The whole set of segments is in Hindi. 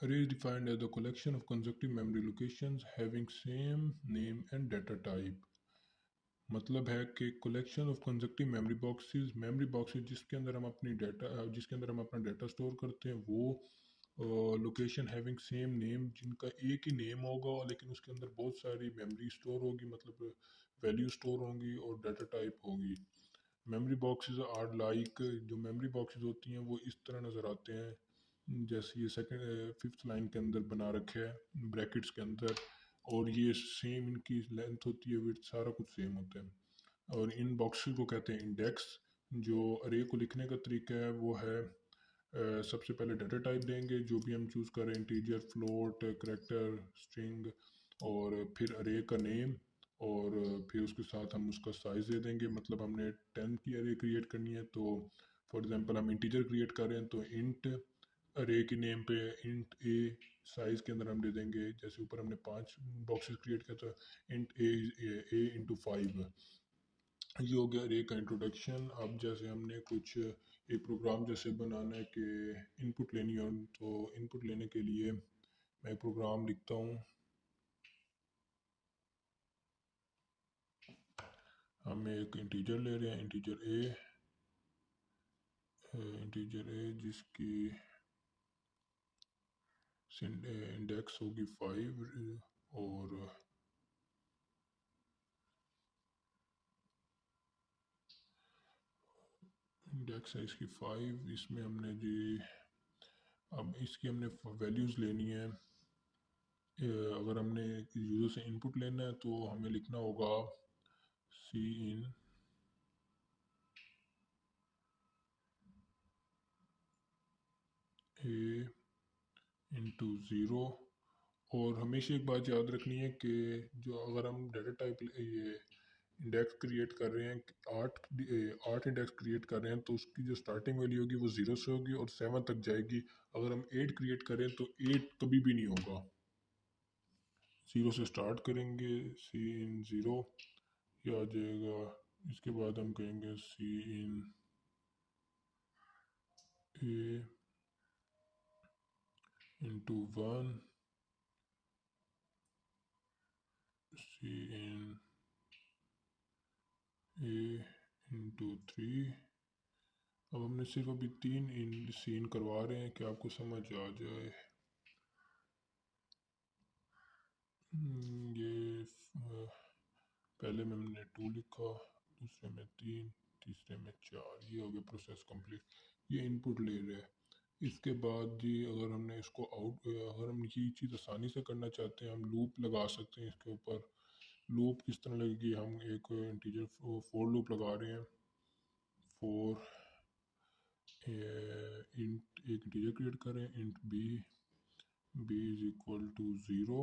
Array is defined as the collection of consecutive memory locations having same name and data type. मतलब है कि collection of conjunctive memory boxes जिसके अंदर हम अपना डाटा स्टोर करते हैं वो लोकेशन हैविंग सेम नेम जिनका एक ही नेम होगा लेकिन उसके अंदर बहुत सारी मेमोरी स्टोर होगी मतलब वैल्यू स्टोर होंगी और डाटा टाइप होगी। मेमोरी बॉक्सेस आर लाइक जो मेमोरी बॉक्सेस होती हैं वो इस तरह नज़र आते हैं जैसे ये सेकंड फिफ्थ लाइन के अंदर बना रखे हैं ब्रैकेट्स के अंदर और ये सेम इनकी लेंथ होती है विड्थ सारा कुछ सेम होता है और इन बॉक्सेस को कहते हैं इंडेक्स। जो अरे को लिखने का तरीका है वो है सबसे पहले डाटा टाइप देंगे जो भी हम चूज़ करें इंटीजर फ्लोट करेक्टर स्ट्रिंग और फिर अरे का नेम और फिर उसके साथ हम उसका साइज़ दे देंगे मतलब हमने 10 की अरे क्रिएट करनी है तो फॉर एग्जांपल हम इंटीजर क्रिएट कर रहे हैं तो इंट अरे की नेम पे इंट ए साइज़ के अंदर हम दे देंगे जैसे ऊपर हमने 5 बॉक्सेस क्रिएट किया तो इंट ए इंटू 5 ये हो गया अरे का इंट्रोडक्शन। अब जैसे हमने कुछ एक प्रोग्राम जैसे बनाना है कि इनपुट लेनी हो तो इनपुट लेने के लिए मैं प्रोग्राम लिखता हूँ। हम एक इंटीजर ले रहे हैं इंटीजर ए जिसकी इंडेक्स होगी 5 और इंडेक्स है इसकी 5 इसमें हमने जी अब इसकी हमने वैल्यूज़ लेनी है। अगर हमने यूज़र से इनपुट लेना है तो हमें लिखना होगा सी इन ए इंटू ज़ीरो। और हमेशा एक बात याद रखनी है कि जो अगर हम डाटा टाइप ये इंडेक्स क्रिएट कर रहे हैं आठ इंडेक्स क्रिएट कर रहे हैं तो उसकी जो स्टार्टिंग वैल्यू होगी वो 0 से होगी और 7 तक जाएगी। अगर हम 8 क्रिएट करें तो 8 कभी भी नहीं होगा। 0 से स्टार्ट करेंगे सी इन ज़ीरो ये आ जाएगा। इसके बाद हम कहेंगे सी इन ए इंटू 1 सी इन ए इंटू 3। अब हमने सिर्फ अभी 3 इन सीन करवा रहे हैं कि आपको समझ आ जाए। ये पहले में हमने 2 लिखा दूसरे में 3 तीसरे में 4 ये हो गया प्रोसेस कंप्लीट। ये इनपुट ले रहे हैं। इसके बाद जी अगर हमने इसको अगर हम ये चीज़ आसानी से करना चाहते हैं हम लूप लगा सकते हैं इसके ऊपर। लूप किस तरह लगेगी हम एक इंटीजर फोर लूप लगा रहे हैं फोर इंट एक इंटीजर क्रिएट करें int B is equal to 0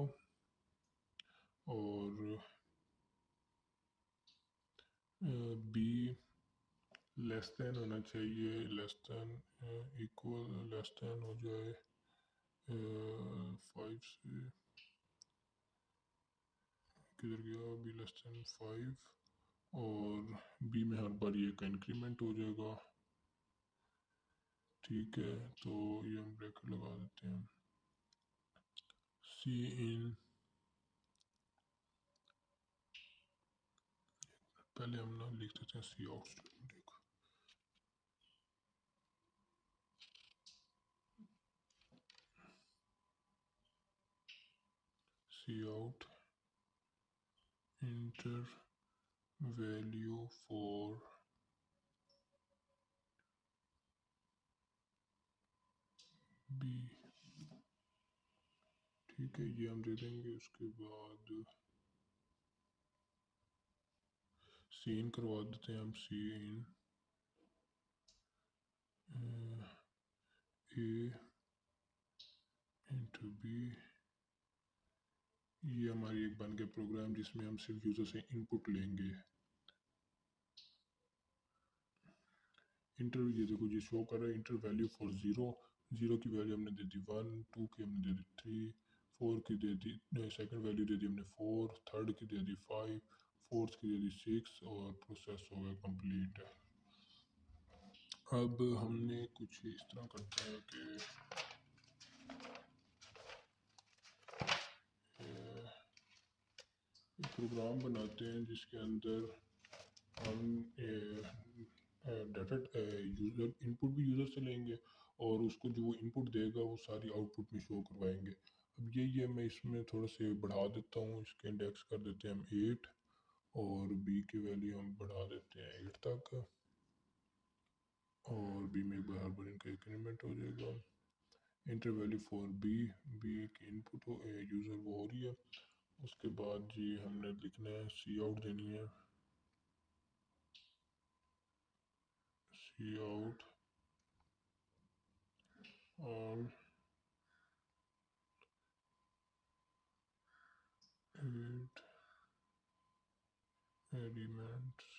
और बी लेस देन होना चाहिए less than equal less than हो जाए 5 से किधर गया बी लेस देन 5 और बी में हर बार ये का इंक्रीमेंट हो जाएगा। ठीक है तो ये हम ब्रैकेट लगा देते हैं सी इन पहले हम ना लिख देते हैं cout statement cout enter value for B. ठीक है ये हम दे देंगे। उसके बाद सीन करवा देते हैं हम सीन ए इंटू बी। ये हमारी एक बन गया प्रोग्राम जिसमें हम सिर्फ यूज़र से इनपुट लेंगे। इंटर ये देखो ये शो कर रहा है inter value for zero. Zero की वैल्यू हमने दे दी 1 2 की हमने दे दी 3 4 की दे दी सेकंड वैल्यू दे दी हमने 4 थर्ड की दे दी 5 फोर्थ की दे दी 6 और प्रोसेस हो गया कंप्लीट। अब हमने कुछ इस तरह करते हैं कि प्रोग्राम बनाते हैं जिसके अंदर हम डाटा यूज़र इनपुट भी यूज़र से लेंगे और उसको जो वो इनपुट देगा वो सारी आउटपुट में शो करवाएंगे। अब यही है, मैं इसमें थोड़ा से बढ़ा देता हूँ, इसके इंडेक्स कर देते हैं हम 8 और बी की वैल्यू हम बढ़ा देते हैं 8 तक और बी में हर बार इनका इंक्रीमेंट हो जाएगा। Enter value for B, B की इनपुट हो यूज़र वो हो रही है। उसके बाद जी हमने लिखना है सी आउट देनी है, सी आउट ऑल 8 एलिमेंट्स।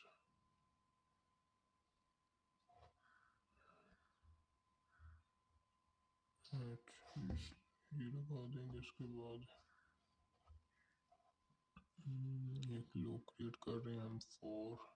ये लगा देंगे। इसके बाद एक लूप क्रिएट कर रहे हैं हम फॉर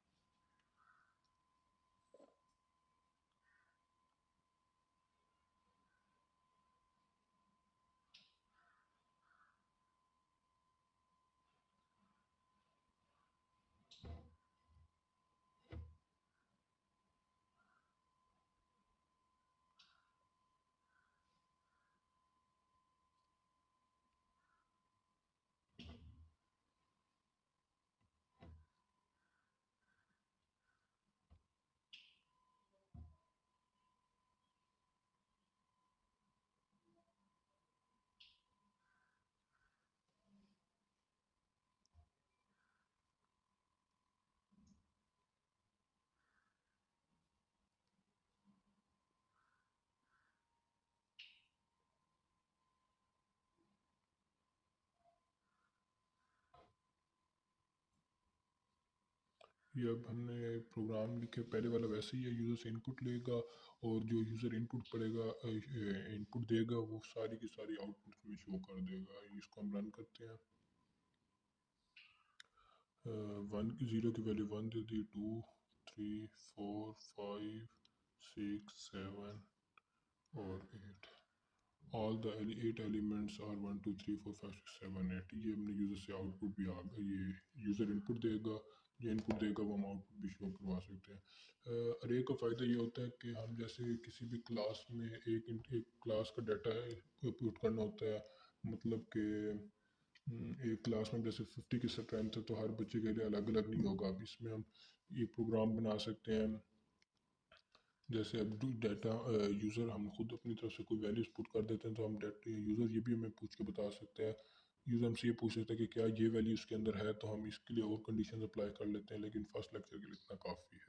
ये अब हमने प्रोग्राम लिखे पहले वाला वैसे ही है, यूज़र से इनपुट लेगा और जो यूज़र इनपुट पड़ेगा इनपुट देगा वो सारी की सारी आउटपुट में शो कर देगा। इसको हम रन करते हैं। 0 की वैल्यू 1 दे दी, 2 3 4 5 6 7 और 8। All the 8 elements are 1 2 3 4 5 6 7 8। ये हमने यूज़र से आउटपुट भी आ गया, ये यूज़र इनपुट देगा, ये इनपुट देगा वो हम आउटपुट भी शो करवा सकते हैं। अरे का फ़ायदा ये होता है कि हम जैसे किसी भी क्लास में एक क्लास का डाटा है पुट करना होता है, मतलब कि एक क्लास में जैसे 50 की स्ट्रेंथ है तो हर बच्चे के लिए अलग अलग नहीं होगा। अब इसमें हम ये प्रोग्राम बना सकते हैं, जैसे अब डाटा यूज़र हम खुद अपनी तरफ से कोई वैल्यूज पुट कर देते हैं तो हम डाटा यूज़र ये भी हमें पूछ के बता सकते हैं। यूज़र हमसे ये पूछ सकते हैं कि क्या ये वैल्यू इसके अंदर है, तो हम इसके लिए और कंडीशन अप्लाई कर लेते हैं, लेकिन फर्स्ट लेक्चर के लिए इतना काफ़ी है।